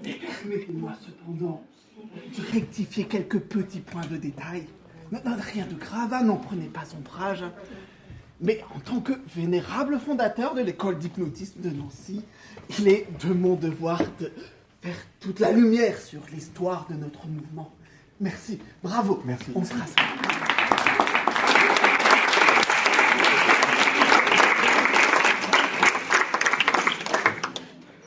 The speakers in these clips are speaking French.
Permettez-moi cependant de rectifier quelques petits points de détail. Non, rien de grave, n'en prenez pas ombrage. Mais en tant que vénérable fondateur de l'école d'hypnotisme de Nancy, il est de mon devoir de faire toute la lumière sur l'histoire de notre mouvement. Merci, bravo. Merci. On se rassemble.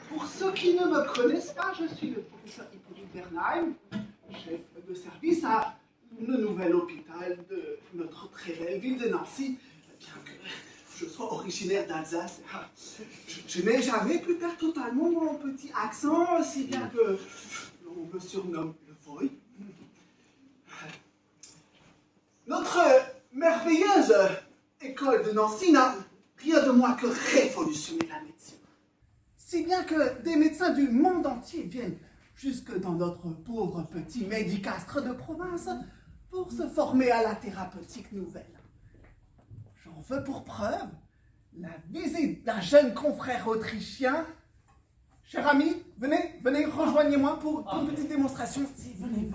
Pour ceux qui ne me connaissent pas, je suis le professeur Hippolyte Bernheim, chef de service à le nouvel hôpital de notre très belle ville de Nancy. Bien que je sois originaire d'Alsace, je n'ai jamais pu perdre totalement mon petit accent, si bien que l'on me surnomme le Voy. Notre merveilleuse école de Nancy n'a rien de moins que révolutionné la médecine. Si bien que des médecins du monde entier viennent jusque dans notre pauvre petit médicastre de province pour se former à la thérapeutique nouvelle. J'en veux pour preuve la visite d'un jeune confrère autrichien. Cher ami, venez, rejoignez-moi pour une petite démonstration. Si, venez.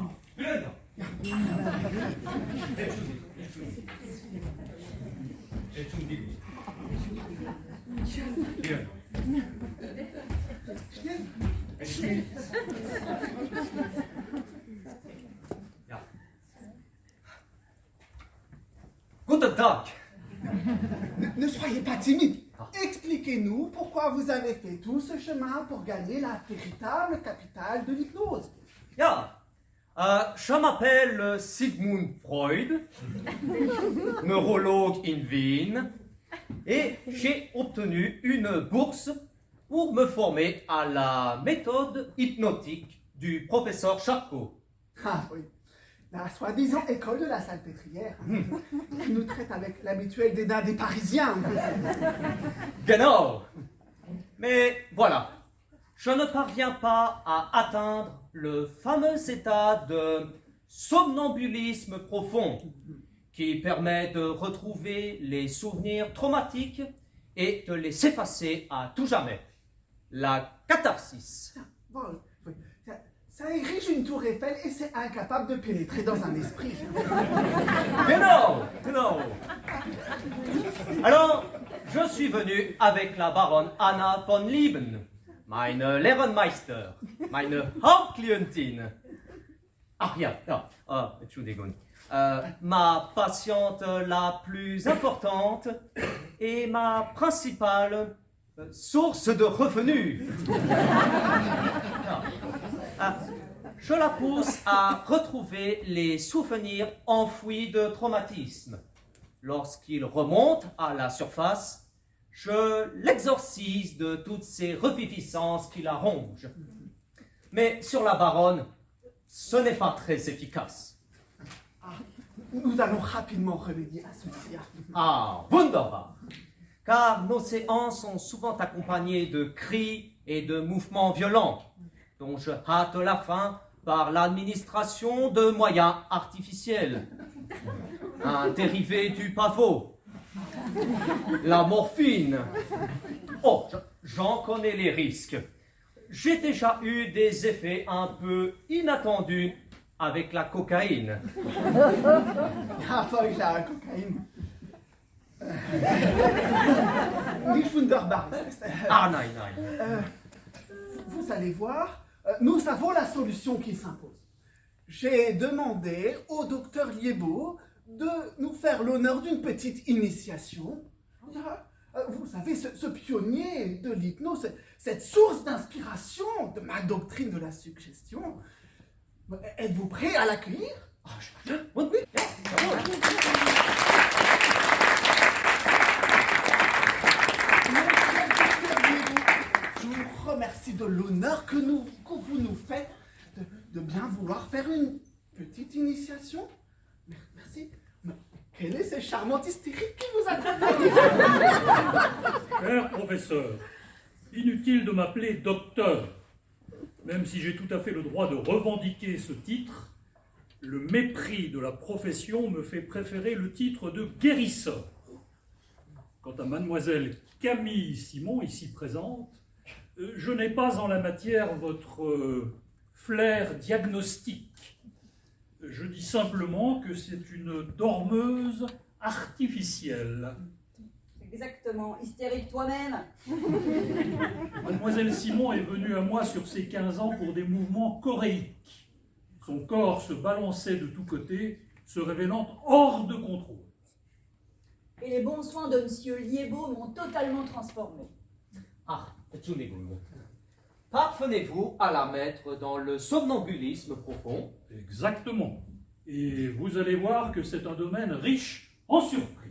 Guten Tag. Ne soyez pas timide. Expliquez-nous pourquoi vous avez fait tout ce chemin pour gagner la véritable capitale de l'hypnose. Ja, je m'appelle Sigmund Freud, neurologue in Wien, et j'ai obtenu une bourse pour me former à la méthode hypnotique du professeur Charcot. Ah oui, la soi-disant école de la Salpêtrière, qui nous traite avec l'habituel dédain des Parisiens. Genau. Mais voilà, je ne parviens pas à atteindre le fameux état de somnambulisme profond qui permet de retrouver les souvenirs traumatiques et de les effacer à tout jamais. La catharsis. Bon, oui. Ça érige une tour Eiffel et c'est incapable de pénétrer dans un esprit. Genau. Alors, je suis venu avec la baronne Anna von Lieben, meine Lehrenmeister, meine Hauptklientin. Ach ja, Entschuldigung. Ma patiente la plus importante et ma principale source de revenus. Je la pousse à retrouver les souvenirs enfouis de traumatisme. Lorsqu'il remonte à la surface, je l'exorcise de toutes ces reviviscences qui la rongent. Mais sur la baronne, ce n'est pas très efficace. Nous allons rapidement remédier à ceci. Ah, wunderbar! Car nos séances sont souvent accompagnées de cris et de mouvements violents, dont je hâte la fin par l'administration de moyens artificiels. Un dérivé du pavot, la morphine. Oh, j'en connais les risques. J'ai déjà eu des effets un peu inattendus avec la cocaïne. Avec la cocaïne. Nicht wunderbar. Ah, nein. Vous allez voir, nous avons la solution qui s'impose. J'ai demandé au docteur Liebo de nous faire l'honneur d'une petite initiation. Vous savez, ce pionnier de l'hypnose, cette source d'inspiration de ma doctrine de la suggestion. Êtes-vous prêt à l'accueillir? Oui. Je vous remercie de l'honneur que vous nous faites de bien vouloir faire une petite initiation. Merci. Mais quelle est cette charmante hystérique qui vous accompagne? Cher professeur, inutile de m'appeler docteur. Même si j'ai tout à fait le droit de revendiquer ce titre, le mépris de la profession me fait préférer le titre de guérisseur. Quant à mademoiselle Camille Simon, ici présente, Je n'ai pas en la matière votre flair diagnostique. Je dis simplement que c'est une dormeuse artificielle. Exactement, hystérique toi-même. Mademoiselle Simon est venue à moi sur ses 15 ans pour des mouvements choréiques. Son corps se balançait de tous côtés, se révélant hors de contrôle. Et les bons soins de Monsieur Liébeau m'ont totalement transformé. Ah, Tchounégoun. Parvenez-vous à la mettre dans le somnambulisme profond? Exactement. Et vous allez voir que c'est un domaine riche en surprises.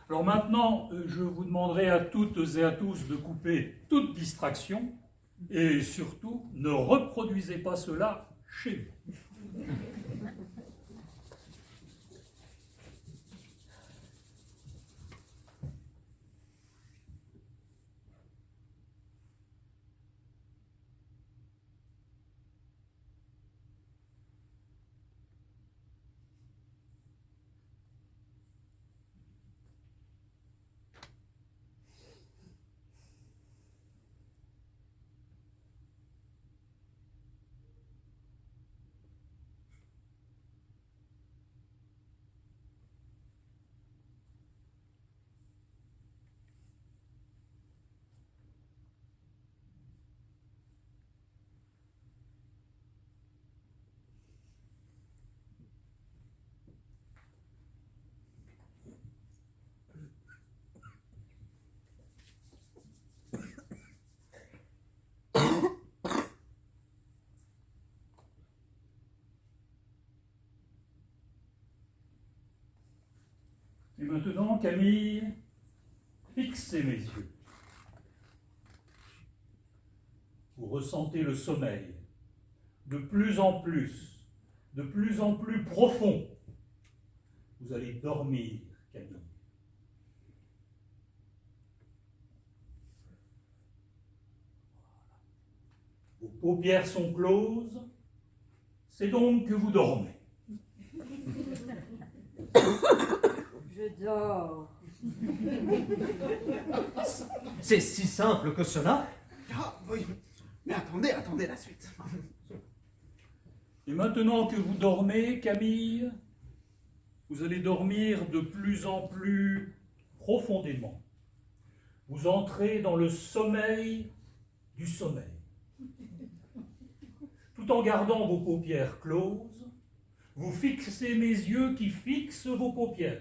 Alors maintenant, je vous demanderai à toutes et à tous de couper toute distraction et surtout, ne reproduisez pas cela chez vous. Et maintenant, Camille, fixez mes yeux. Vous ressentez le sommeil, de plus en plus profond. Vous allez dormir, Camille. Vos paupières sont closes, c'est donc que vous dormez. Je dors. C'est si simple que cela? Ah, oui. Mais attendez la suite. Et maintenant que vous dormez, Camille, vous allez dormir de plus en plus profondément. Vous entrez dans le sommeil du sommeil. Tout en gardant vos paupières closes, vous fixez mes yeux qui fixent vos paupières.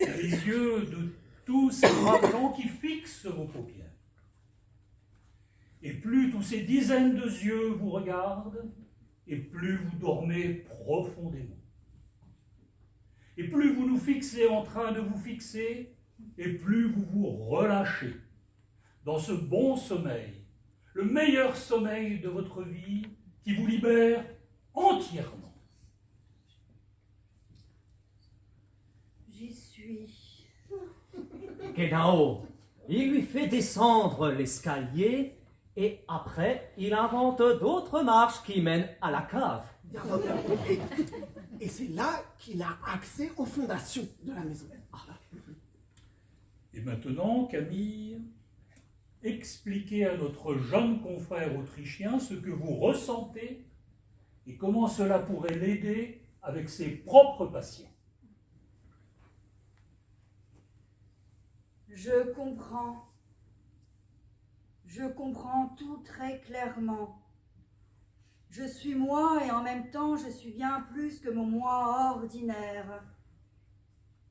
Les yeux de tous ces braves gens qui fixent vos paupières. Et plus tous ces dizaines de yeux vous regardent, et plus vous dormez profondément. Et plus vous nous fixez en train de vous fixer, et plus vous vous relâchez dans ce bon sommeil, le meilleur sommeil de votre vie qui vous libère entièrement. J'y suis. Guénao, il lui fait descendre l'escalier et après, il invente d'autres marches qui mènent à la cave. Et c'est là qu'il a accès aux fondations de la maison. Et maintenant, Camille, expliquez à notre jeune confrère autrichien ce que vous ressentez et comment cela pourrait l'aider avec ses propres patients. Je comprends tout très clairement. Je suis moi et en même temps je suis bien plus que mon moi ordinaire.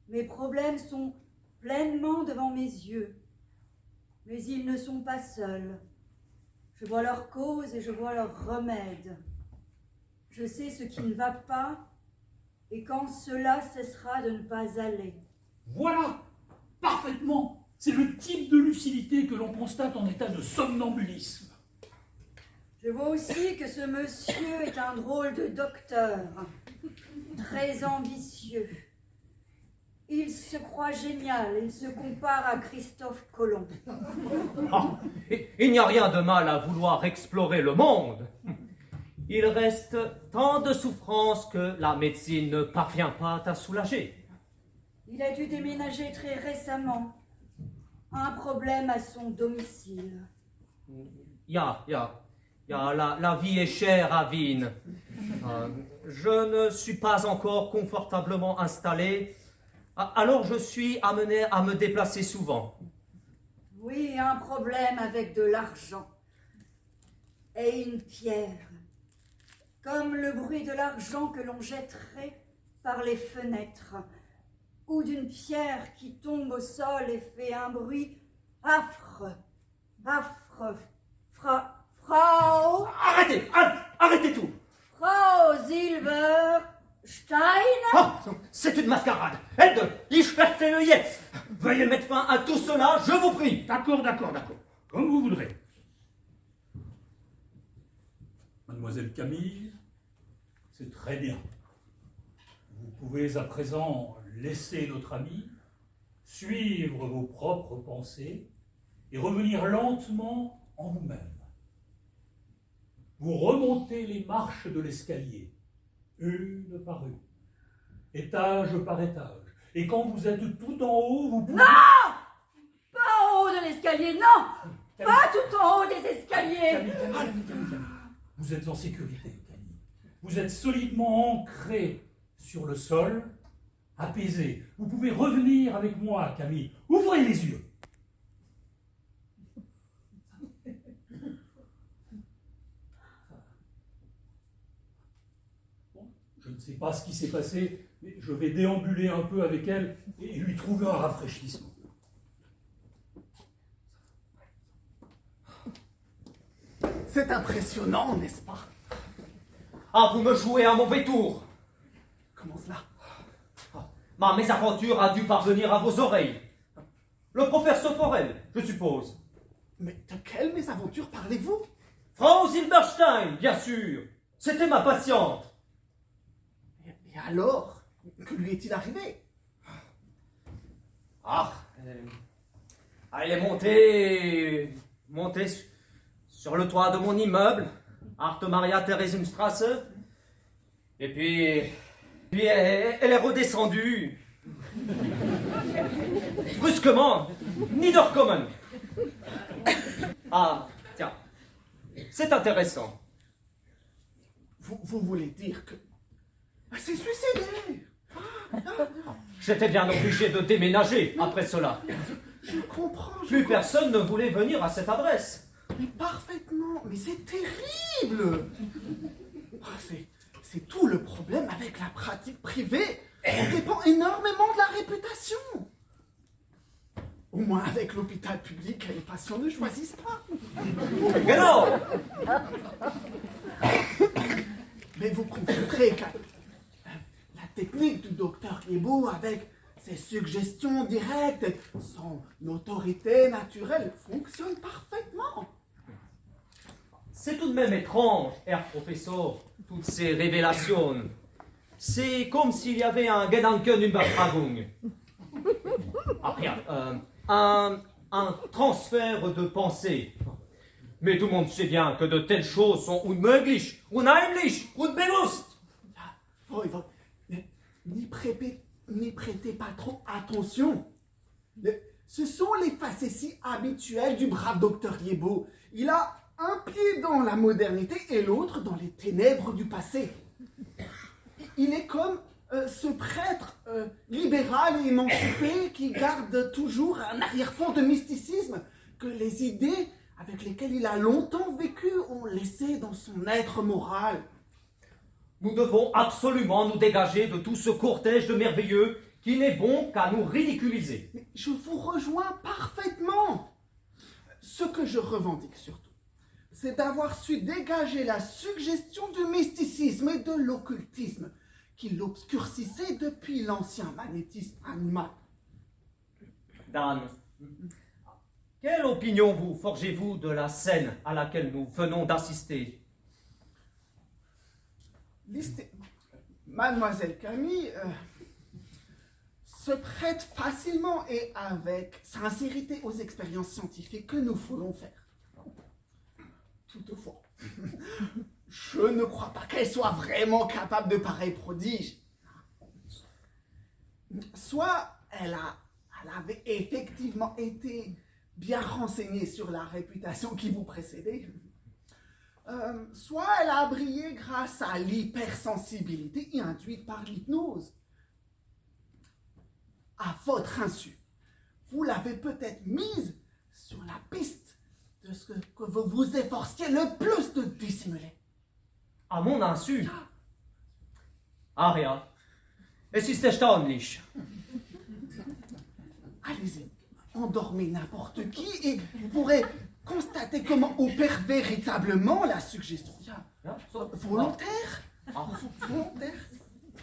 Mes problèmes sont pleinement devant mes yeux, mais ils ne sont pas seuls. Je vois leur cause et je vois leur remède. Je sais ce qui ne va pas et quand cela cessera de ne pas aller. Voilà, parfaitement. C'est le type de lucidité que l'on constate en état de somnambulisme. Je vois aussi que ce monsieur est un drôle de docteur, très ambitieux. Il se croit génial, il se compare à Christophe Colomb. Ah, il n'y a rien de mal à vouloir explorer le monde. Il reste tant de souffrances que la médecine ne parvient pas à soulager. Il a dû déménager très récemment. Un problème à son domicile. La vie est chère à Vienne. Je ne suis pas encore confortablement installé, alors je suis amené à me déplacer souvent. Oui, un problème avec de l'argent. Et une pierre. Comme le bruit de l'argent que l'on jetterait par les fenêtres. Ou d'une pierre qui tombe au sol et fait un bruit affreux. Affreux. Frau Arrêtez tout. Frau Silberstein. Ah, c'est une mascarade. Ed, ich verstehe jetzt. Veuillez mettre fin à tout cela, je vous prie. D'accord. Comme vous voudrez. Mademoiselle Camille, c'est très bien. Vous pouvez à présent laisser notre ami, suivre vos propres pensées et revenir lentement en vous-même. Vous remontez les marches de l'escalier, une par une, étage par étage. Et quand vous êtes tout en haut, vous pouvez... Non! Pas en haut de l'escalier, non! Pas tout en haut des escaliers! Camille. Vous êtes en sécurité, Camille. Vous êtes solidement ancré sur le sol, apaisé. Vous pouvez revenir avec moi, Camille. Ouvrez les yeux. Je ne sais pas ce qui s'est passé, mais je vais déambuler un peu avec elle et lui trouver un rafraîchissement. C'est impressionnant, n'est-ce pas? Ah, vous me jouez un mauvais tour. Comment cela? Ma mésaventure a dû parvenir à vos oreilles. Le professeur Forel, je suppose. Mais de quelle mésaventure parlez-vous? Frau Silberstein, bien sûr. C'était ma patiente. Et alors? Que lui est-il arrivé? Elle est montée sur le toit de mon immeuble, Arte Maria Theresienstrasse, et puis elle est redescendue, brusquement, Niederkommen. Ah, tiens, c'est intéressant. Vous voulez dire que... C'est suicidaire! J'étais bien obligé de déménager après cela. Je comprends, Plus personne ne voulait venir à cette adresse. Mais parfaitement, mais c'est terrible! C'est tout le problème avec la pratique privée. On dépend énormément de la réputation. Au moins avec l'hôpital public, les patients ne choisissent pas. Genau! Mais vous comprendrez que la technique du docteur Liebo avec ses suggestions directes, son autorité naturelle, fonctionne parfaitement. C'est tout de même étrange, Herr Professor, toutes ces révélations. C'est comme s'il y avait un Gedankenübertragung. Ah, regarde, un transfert de pensée. Mais tout le monde sait bien que de telles choses sont unmöglich, unheimlich, unbewusst. N'y prêtez pas trop attention. Ce sont les facéties habituelles du brave docteur Liebo. Il a un pied dans la modernité et l'autre dans les ténèbres du passé. Il est comme ce prêtre libéral et émancipé qui garde toujours un arrière-fond de mysticisme que les idées avec lesquelles il a longtemps vécu ont laissé dans son être moral. Nous devons absolument nous dégager de tout ce cortège de merveilleux qui n'est bon qu'à nous ridiculiser. Mais je vous rejoins parfaitement. Ce que je revendique surtout, c'est d'avoir su dégager la suggestion du mysticisme et de l'occultisme qui l'obscurcissait depuis l'ancien magnétisme animal. Dan, quelle opinion vous forgez-vous de la scène à laquelle nous venons d'assister? Mademoiselle Camille, se prête facilement et avec sincérité aux expériences scientifiques que nous voulons faire. Toutefois, je ne crois pas qu'elle soit vraiment capable de pareils prodiges. Soit elle avait effectivement été bien renseignée sur la réputation qui vous précédait, soit elle a brillé grâce à l'hypersensibilité induite par l'hypnose. À votre insu, vous l'avez peut-être mise sur la piste de ce que vous vous efforciez le plus de dissimuler. À mon insu. Aria, es ist erstaunlich. Allez-y, endormez n'importe qui et vous pourrez constater comment opère véritablement la suggestion. Ja, so. Volontaire? Ah, Volontaire?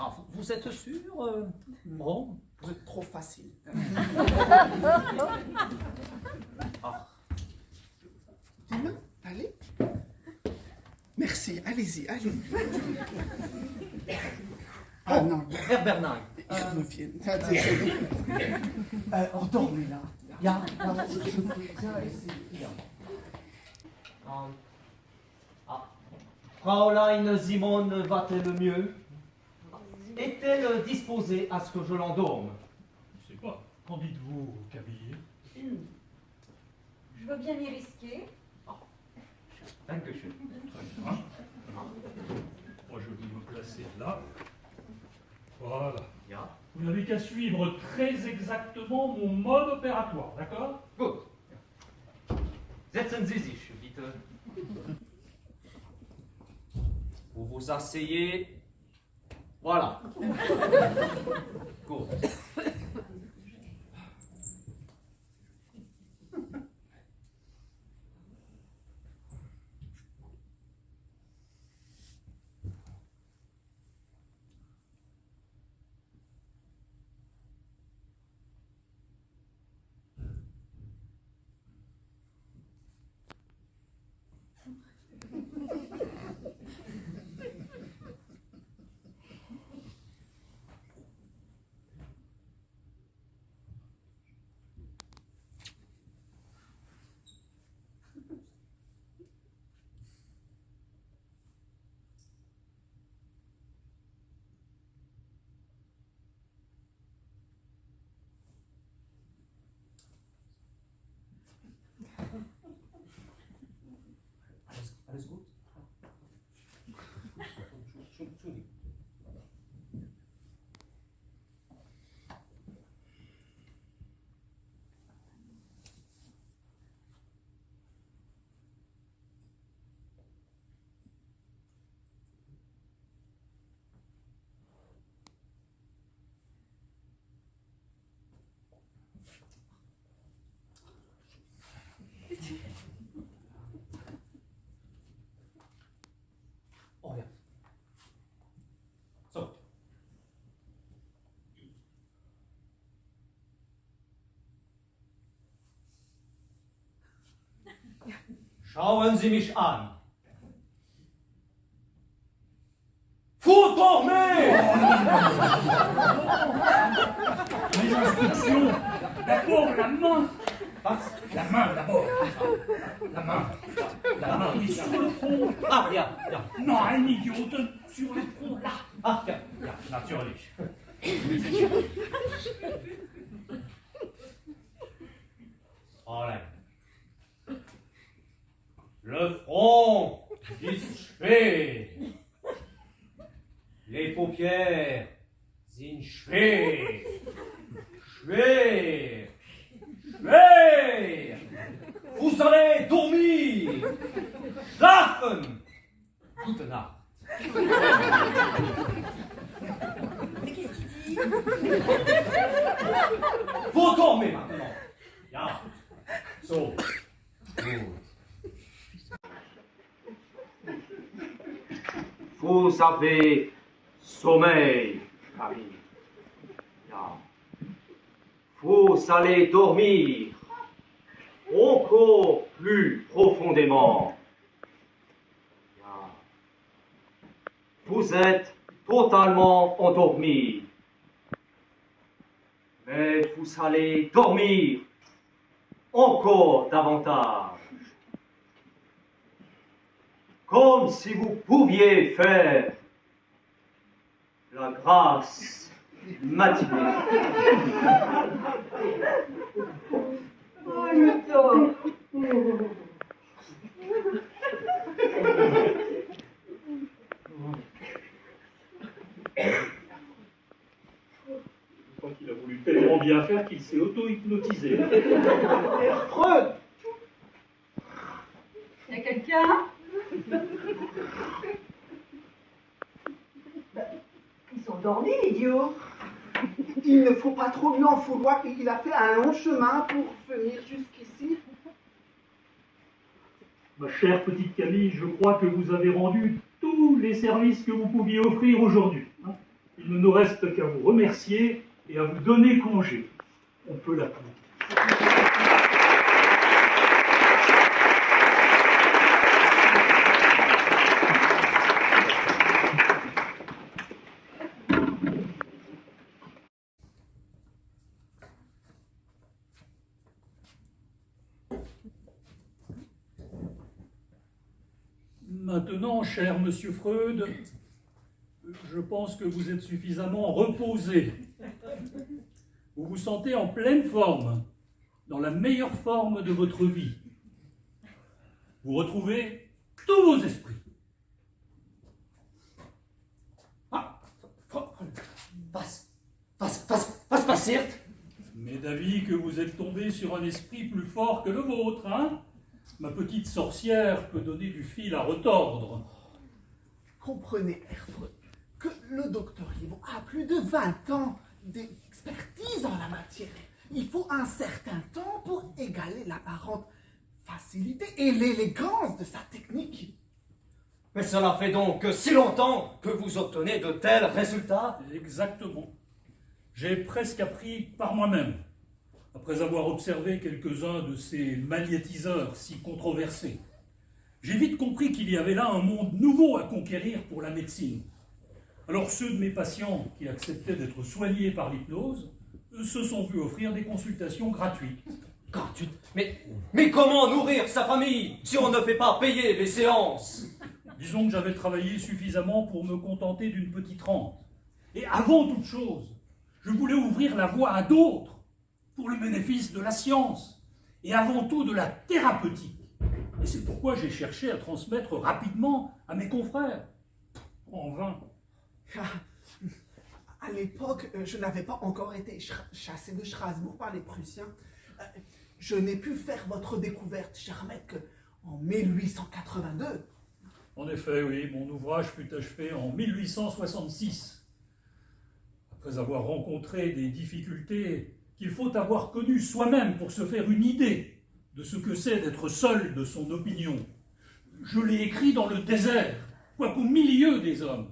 ah, vous êtes sûr Bon. Vous êtes trop facile. Ah. Demain, allez. Merci, allez-y, allez. Ah non, Herr Bernard, ils reviennent. Endormez là. ja. Fraulein Simone va-t-elle mieux? Est-elle disposée à ce que je l'endorme? Je sais pas. Qu'en dites-vous, Camille? Je veux bien m'y risquer. Dankeschön. Très bien. Moi, je vais me placer là. Voilà. Ja. Vous n'avez qu'à suivre très exactement mon mode opératoire, d'accord? Gut. Setzen Sie sich, bitte. Vous vous asseyez. Voilà. Gut. Alles gut? Entschuldigung. Oh ja. So. Schauen Sie mich an. Vous dormez! Les instructions! D'abord la main! Was? La main d'abord! La main! La main est sur le front! Ah, ja, ja. Nein, Idioten! Sur le front, là! Ah, ja, ja. Natürlich! Fräulein. Le front ist schwer. Les paupières sind schwer. Schwer. Schwer. Vous allez dormir. Schlafen. Gute Nacht. Mais qu'est-ce qu'il dit? Vous dormez maintenant. Ja. So. Gut. Vous avez sommeil, Camille. Ja. Vous allez dormir encore plus profondément. Ja. Vous êtes totalement endormi. Mais vous allez dormir encore davantage. Comme si vous pouviez faire la grâce matinée. Oh, le temps. Je crois qu'il a voulu tellement bien faire qu'il s'est auto-hypnotisé. Freud, Y a quelqu'un? Ils sont dormis, idiots. il ne faut pas trop lui en vouloir. Il a fait un long chemin pour venir jusqu'ici. Ma chère petite Camille, je crois que vous avez rendu tous les services que vous pouviez offrir aujourd'hui. Il ne nous reste qu'à vous remercier et à vous donner congé. On peut l'applaudir. Maintenant, cher monsieur Freud, je pense que vous êtes suffisamment reposé. Vous vous sentez en pleine forme, dans la meilleure forme de votre vie. Vous retrouvez tous vos esprits. Was passiert? Mais d'avis que vous êtes tombé sur un esprit plus fort que le vôtre, hein? Ma petite sorcière peut donner du fil à retordre. Comprenez, Herford, que le docteur Livon a plus de 20 ans d'expertise en la matière. Il faut un certain temps pour égaler l'apparente facilité et l'élégance de sa technique. Mais cela fait donc si longtemps que vous obtenez de tels résultats? Exactement. J'ai presque appris par moi-même, après avoir observé quelques-uns de ces magnétiseurs si controversés. J'ai vite compris qu'il y avait là un monde nouveau à conquérir pour la médecine. Alors ceux de mes patients qui acceptaient d'être soignés par l'hypnose se sont vus offrir des consultations gratuites. Gratuite? Mais comment nourrir sa famille si on ne fait pas payer les séances? Disons que j'avais travaillé suffisamment pour me contenter d'une petite rente. Et avant toute chose, je voulais ouvrir la voie à d'autres pour le bénéfice de la science et avant tout de la thérapeutique. Et c'est pourquoi j'ai cherché à transmettre rapidement à mes confrères. En vain. À l'époque, je n'avais pas encore été chassé de Strasbourg par les Prussiens. Je n'ai pu faire votre découverte, cher maître, qu'en 1882. En effet, oui, mon ouvrage fut achevé en 1866. Après avoir rencontré des difficultés qu'il faut avoir connues soi-même pour se faire une idée de ce que c'est d'être seul de son opinion. Je l'ai écrit dans le désert, quoiqu'au milieu des hommes.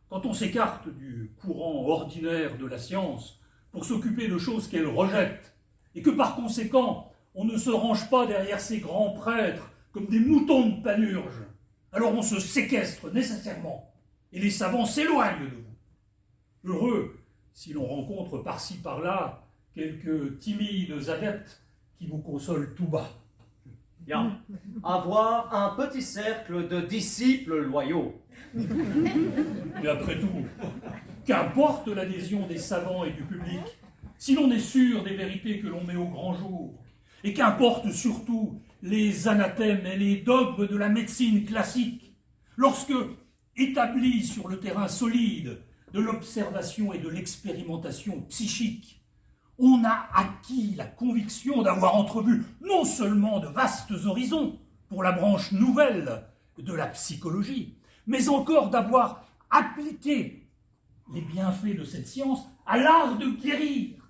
Quand on s'écarte du courant ordinaire de la science pour s'occuper de choses qu'elle rejette, et que par conséquent, on ne se range pas derrière ces grands prêtres comme des moutons de panurge, alors on se séquestre nécessairement, et les savants s'éloignent de vous. Heureux si l'on rencontre par-ci par-là quelques timides adeptes qui vous consolent tout bas. Bien. Avoir un petit cercle de disciples loyaux. Mais après tout, qu'importe l'adhésion des savants et du public, si l'on est sûr des vérités que l'on met au grand jour, et qu'importe surtout les anathèmes et les dogmes de la médecine classique, lorsque, établis sur le terrain solide de l'observation et de l'expérimentation psychique, on a acquis la conviction d'avoir entrevu non seulement de vastes horizons pour la branche nouvelle de la psychologie, mais encore d'avoir appliqué les bienfaits de cette science à l'art de guérir,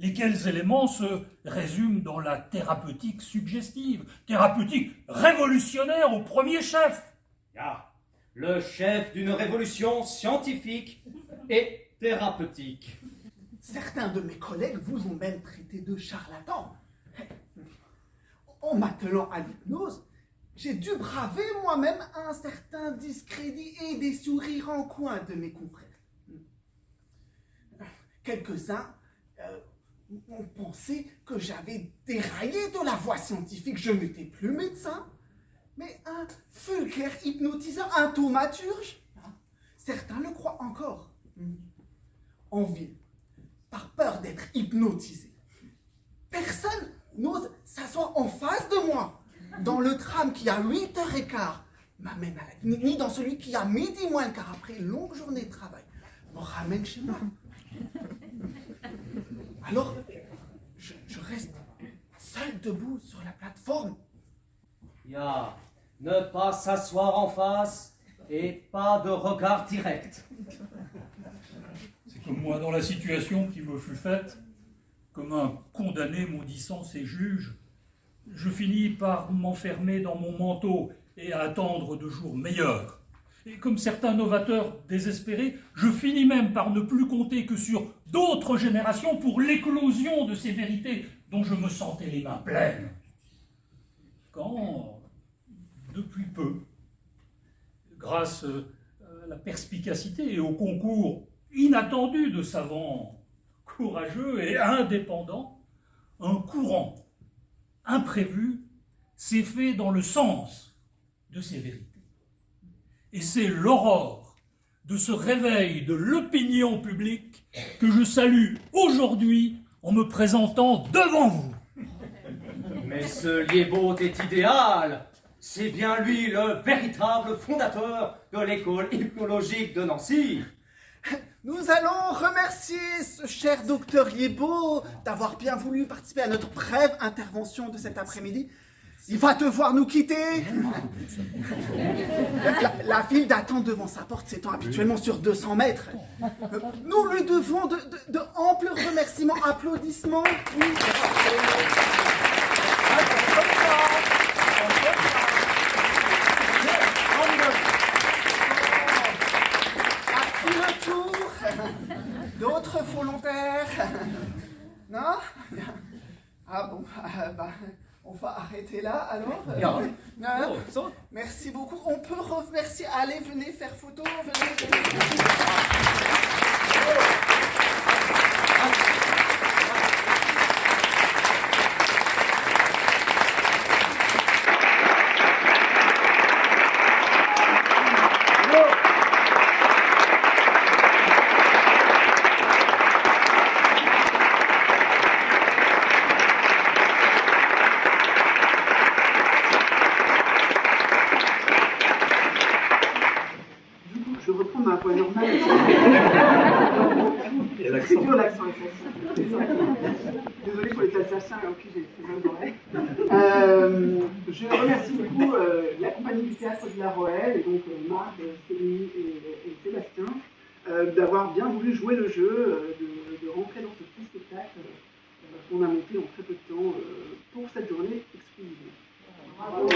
lesquels éléments se résument dans la thérapeutique suggestive, thérapeutique révolutionnaire au premier chef. Ah, le chef d'une révolution scientifique et thérapeutique. Certains de mes collègues vous ont même traité de charlatan. En m'attelant à l'hypnose, j'ai dû braver moi-même un certain discrédit et des sourires en coin de mes confrères. Quelques-uns On pensait que j'avais déraillé de la voie scientifique. Je n'étais plus médecin, mais un vulgaire hypnotiseur, un thaumaturge. Certains le croient encore. En ville, par peur d'être hypnotisé, personne n'ose s'asseoir en face de moi. Dans le tram qui à 8h15 m'amène à la clinique, ni dans celui qui à midi moins le quart après une longue journée de travail me ramène chez moi. Alors, je reste seul debout sur la plateforme. Ya, ne pas s'asseoir en face et pas de regard direct. C'est comme moi dans la situation qui me fut faite, comme un condamné maudissant ses juges, je finis par m'enfermer dans mon manteau et à attendre de jours meilleurs. Et comme certains novateurs désespérés, je finis même par ne plus compter que sur d'autres générations pour l'éclosion de ces vérités dont je me sentais les mains pleines. Quand, depuis peu, grâce à la perspicacité et au concours inattendu de savants courageux et indépendants, un courant imprévu s'est fait dans le sens de ces vérités. Et c'est l'aurore de ce réveil de l'opinion publique que je salue aujourd'hui en me présentant devant vous. Mais ce Liébaud est idéal. C'est bien lui le véritable fondateur de l'école hypnologique de Nancy. Nous allons remercier ce cher docteur Liébaud d'avoir bien voulu participer à notre brève intervention de cet après-midi. Il va devoir nous quitter. La file d'attente devant sa porte s'étend habituellement sur 200 mètres. Nous lui devons de amples remerciements, applaudissements. Oui. À qui le tour? D'autres volontaires? Non? Ah bon, on va arrêter là alors. Merci beaucoup. On peut remercier. Allez, venez faire photo. Venez. Je reprends ma voix normale. Et l'accent. C'est dur l'accent alsacien. Désolé pour les Alsaciens en qui j'ai fait mal d'oreille. Je remercie beaucoup la compagnie du théâtre de la Roelle, et donc Marc, Céline et Sébastien, d'avoir bien voulu jouer le jeu, de rentrer dans ce petit spectacle qu'on a monté en très peu de temps pour cette journée exclusive. Bravo.